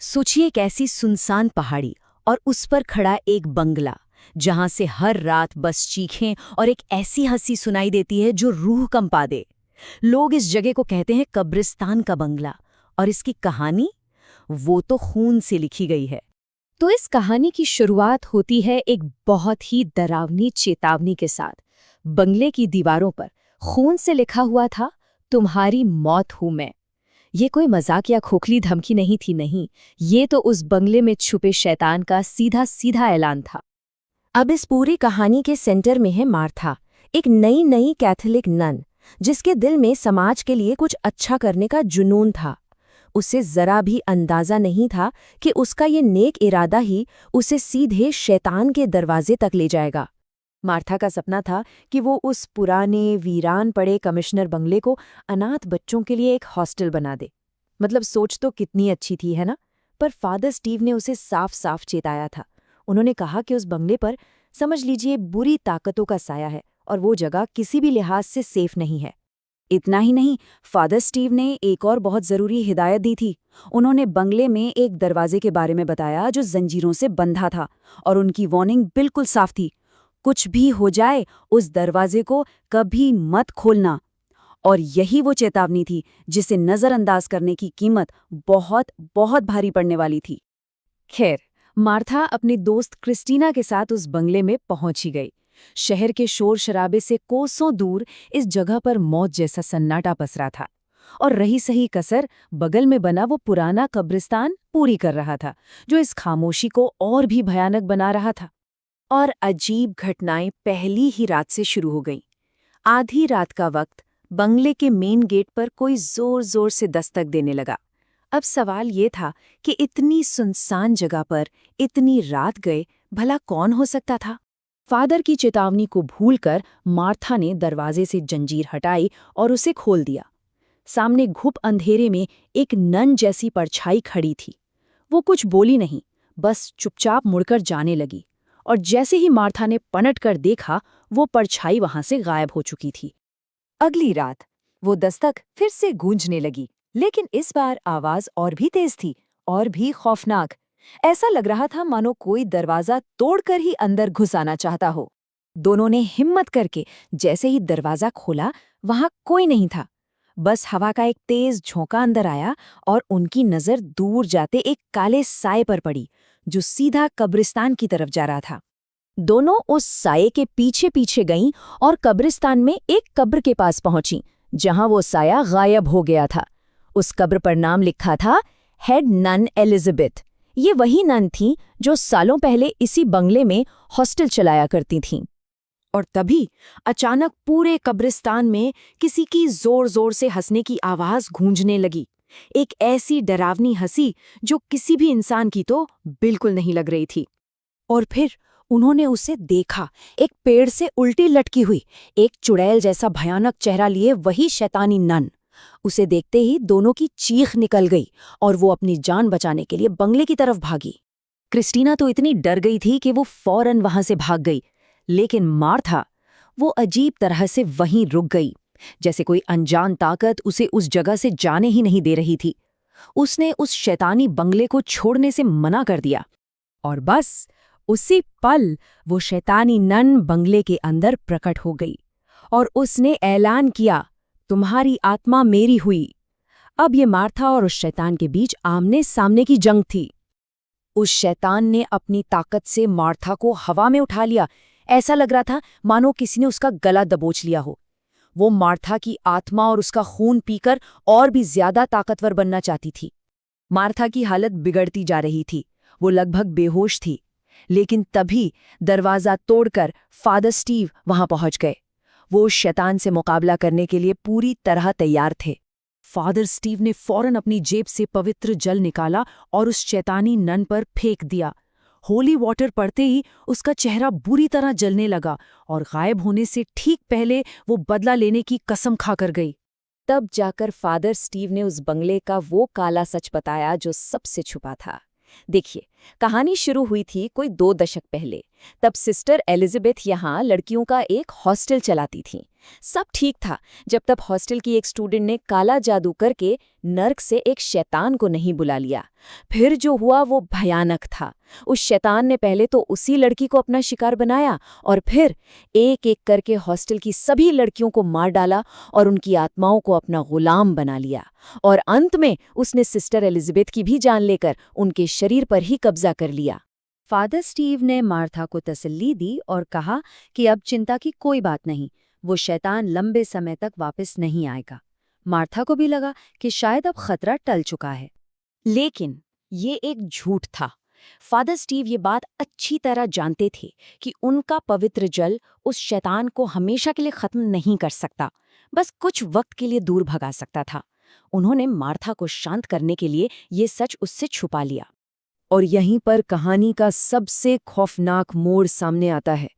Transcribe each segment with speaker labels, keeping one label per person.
Speaker 1: सोचिए एक ऐसी सुनसान पहाड़ी और उस पर खड़ा एक बंगला जहां से हर रात बस चीखें और एक ऐसी हंसी सुनाई देती है जो रूह कंपा दे। लोग इस जगह को कहते हैं कब्रिस्तान का बंगला। और इसकी कहानी वो तो खून से लिखी गई है।
Speaker 2: तो इस कहानी की शुरुआत होती है एक बहुत ही डरावनी चेतावनी के साथ। बंगले की दीवारों पर खून से लिखा हुआ था, तुम्हारी मौत हूं मैं। ये कोई मजाक या खोखली धमकी नहीं थी, नहीं, ये तो उस बंगले में छुपे शैतान का सीधा सीधा ऐलान था।
Speaker 1: अब इस पूरी कहानी के सेंटर में है मार्था, एक नई कैथोलिक नन जिसके दिल में समाज के लिए कुछ अच्छा करने का जुनून था। उसे जरा भी अंदाजा नहीं था कि उसका ये नेक इरादा ही उसे सीधे शैतान के दरवाजे तक ले जाएगा। मार्था का सपना था कि वो उस पुराने वीरान पड़े कमिश्नर बंगले को अनाथ बच्चों के लिए एक हॉस्टल बना दे। मतलब सोच तो कितनी अच्छी थी, है ना? पर फादर स्टीव ने उसे साफ साफ चेताया था। उन्होंने कहा कि उस बंगले पर समझ लीजिए बुरी ताकतों का साया है और वो जगह किसी भी लिहाज से सेफ नहीं है। इतना ही नहीं, फादर स्टीव ने एक और बहुत ज़रूरी हिदायत दी थी। उन्होंने बंगले में एक दरवाजे के बारे में बताया जो जंजीरों से बंधा था, और उनकी वार्निंग बिल्कुल साफ थी, कुछ भी हो जाए उस दरवाजे को कभी मत खोलना। और यही वो चेतावनी थी जिसे नज़रअंदाज करने की कीमत बहुत बहुत भारी पड़ने वाली थी। खैर, मार्था अपनी दोस्त क्रिस्टीना के साथ उस बंगले में पहुंची गई। शहर के शोर शराबे से कोसों दूर इस जगह पर मौत जैसा सन्नाटा पसरा था। और रही सही कसर, बगल में बना वो पुराना कब्रिस्तान पूरी कर रहा था, जो इस खामोशी को और भी भयानक बना रहा था। और अजीब घटनाएं पहली ही रात से शुरू हो गईं। आधी रात का वक्त बंगले के मेन गेट पर कोई जोर जोर से दस्तक देने लगा। अब सवाल ये था कि इतनी सुनसान जगह पर इतनी रात गए भला कौन हो सकता था? फादर की चेतावनी को भूलकर मार्था ने दरवाजे से जंजीर हटाई और उसे खोल दिया। सामने घुप अंधेरे में एक नन जैसी परछाई खड़ी थी। वो कुछ बोली नहीं, बस चुपचाप मुड़कर जाने लगी। और जैसे ही मार्था ने पलट कर देखा, वो परछाई वहां से गायब हो चुकी थी। अगली रात वो दस्तक फिर से गूंजने लगी, लेकिन इस बार आवाज और भी तेज थी और भी खौफनाक। ऐसा लग रहा था मानो कोई दरवाजा तोड़कर ही अंदर घुस आना चाहता हो। दोनों ने हिम्मत करके जैसे ही दरवाजा खोला, वहां कोई नहीं था। बस हवा का एक तेज झोंका अंदर आया और उनकी नजर दूर जाते एक काले साए पर पड़ी जो सीधा कब्रिस्तान की तरफ जा रहा था। दोनों उस साए के पीछे पीछे गईं और कब्रिस्तान में एक कब्र के पास पहुंची, जहां वो साया गायब हो गया था। उस कब्र पर नाम लिखा था हेड नन एलिजाबेथ। ये वही नन थीं जो सालों पहले इसी बंगले में हॉस्टल चलाया करती थीं। और तभी अचानक पूरे कब्रिस्तान में किसी की जोर जोर से हंसने की आवाज गूंजने लगी। एक ऐसी डरावनी हंसी जो किसी भी इंसान की तो बिल्कुल नहीं लग रही थी। और फिर उन्होंने उसे देखा, एक पेड़ से उल्टी लटकी हुई, एक चुड़ैल जैसा भयानक चेहरा लिए वही शैतानी नन। उसे देखते ही दोनों की चीख निकल गई और वो अपनी जान बचाने के लिए बंगले की तरफ भागी। क्रिस्टीना तो इतनी डर गई थी कि वो फौरन वहां से भाग गई, लेकिन मार्था, वो अजीब तरह से वहीं रुक गई, जैसे कोई अनजान ताकत उसे उस जगह से जाने ही नहीं दे रही थी। उसने उस शैतानी बंगले को छोड़ने से मना कर दिया। और बस उसी पल वो शैतानी नन बंगले के अंदर प्रकट हो गई और उसने ऐलान किया, तुम्हारी आत्मा मेरी हुई। अब ये मार्था और उस शैतान के बीच आमने सामने की जंग थी। उस शैतान ने अपनी ताकत से मार्था को हवा में उठा लिया। ऐसा लग रहा था मानो किसी ने उसका गला दबोच लिया हो। वो मार्था की आत्मा और उसका खून पीकर और भी ज्यादा ताकतवर बनना चाहती थी। मार्था की हालत बिगड़ती जा रही थी, वो लगभग बेहोश थी। लेकिन तभी दरवाजा तोड़कर फादर स्टीव वहां पहुंच गए। वो उस शैतान से मुकाबला करने के लिए पूरी तरह तैयार थे। फादर स्टीव ने फौरन अपनी जेब से पवित्र जल निकाला और उस शैतानी नन पर फेंक दिया। होली वाटर पड़ते ही उसका चेहरा बुरी तरह जलने लगा और गायब होने से ठीक पहले वो बदला लेने की कसम खाकर गई। तब जाकर फादर स्टीव ने उस बंगले का वो काला सच बताया जो सबसे छुपा था। देखिए, कहानी शुरू हुई थी कोई 2 दशक पहले, तब सिस्टर एलिजाबेथ यहाँ लड़कियों का एक हॉस्टल चलाती थीं। सब ठीक था जब तक हॉस्टल की एक स्टूडेंट ने काला जादू करके नर्क से एक शैतान को नहीं बुला लिया। फिर जो हुआ वो भयानक था। उस शैतान ने पहले तो उसी लड़की को अपना शिकार बनाया और फिर एक एक करके हॉस्टल की सभी लड़कियों को मार डाला और उनकी आत्माओं को अपना गुलाम बना लिया। और अंत में उसने सिस्टर एलिजाबेथ की भी जान लेकर उनके शरीर पर ही कब्जा कर लिया।
Speaker 2: फादर स्टीव ने मार्था को तसल्ली दी और कहा कि अब चिंता की कोई बात नहीं, वो शैतान लंबे समय तक वापस नहीं आएगा। मार्था को भी लगा कि शायद अब खतरा टल चुका है।
Speaker 1: लेकिन ये एक झूठ था। फादर स्टीव ये बात अच्छी तरह जानते थे कि उनका पवित्र जल उस शैतान को हमेशा के लिए खत्म नहीं कर सकता, बस कुछ वक्त के लिए दूर भगा सकता था। उन्होंने मार्था को शांत करने के लिए ये सच उससे छुपा लिया। और यहीं पर कहानी का सबसे खौफनाक मोड़ सामने आता है।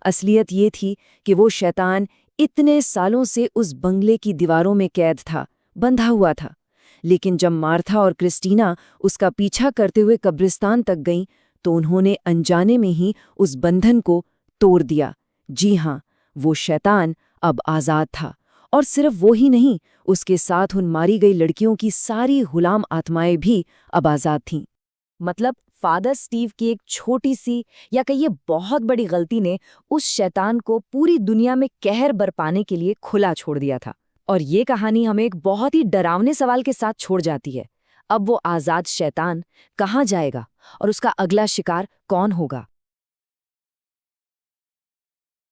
Speaker 1: असलियत ये थी कि वो शैतान इतने सालों से उस बंगले की दीवारों में कैद था, बंधा हुआ था। लेकिन जब मार्था और क्रिस्टीना उसका पीछा करते हुए कब्रिस्तान तक गईं, तो उन्होंने अनजाने में ही उस बंधन को तोड़ दिया। जी हाँ, वो शैतान अब आज़ाद था। और सिर्फ वो ही नहीं, उसके साथ उन मारी गई लड़कियों की सारी गुलाम आत्माएं भी अब आज़ाद थीं। मतलब फादर स्टीव की एक छोटी सी या कहिए बहुत बड़ी गलती ने उस शैतान को पूरी दुनिया में कहर बरपाने के लिए खुला छोड़ दिया था। और ये कहानी हमें एक बहुत ही डरावने सवाल के साथ छोड़ जाती है। अब वो आज़ाद शैतान कहाँ जाएगा और उसका अगला शिकार कौन होगा?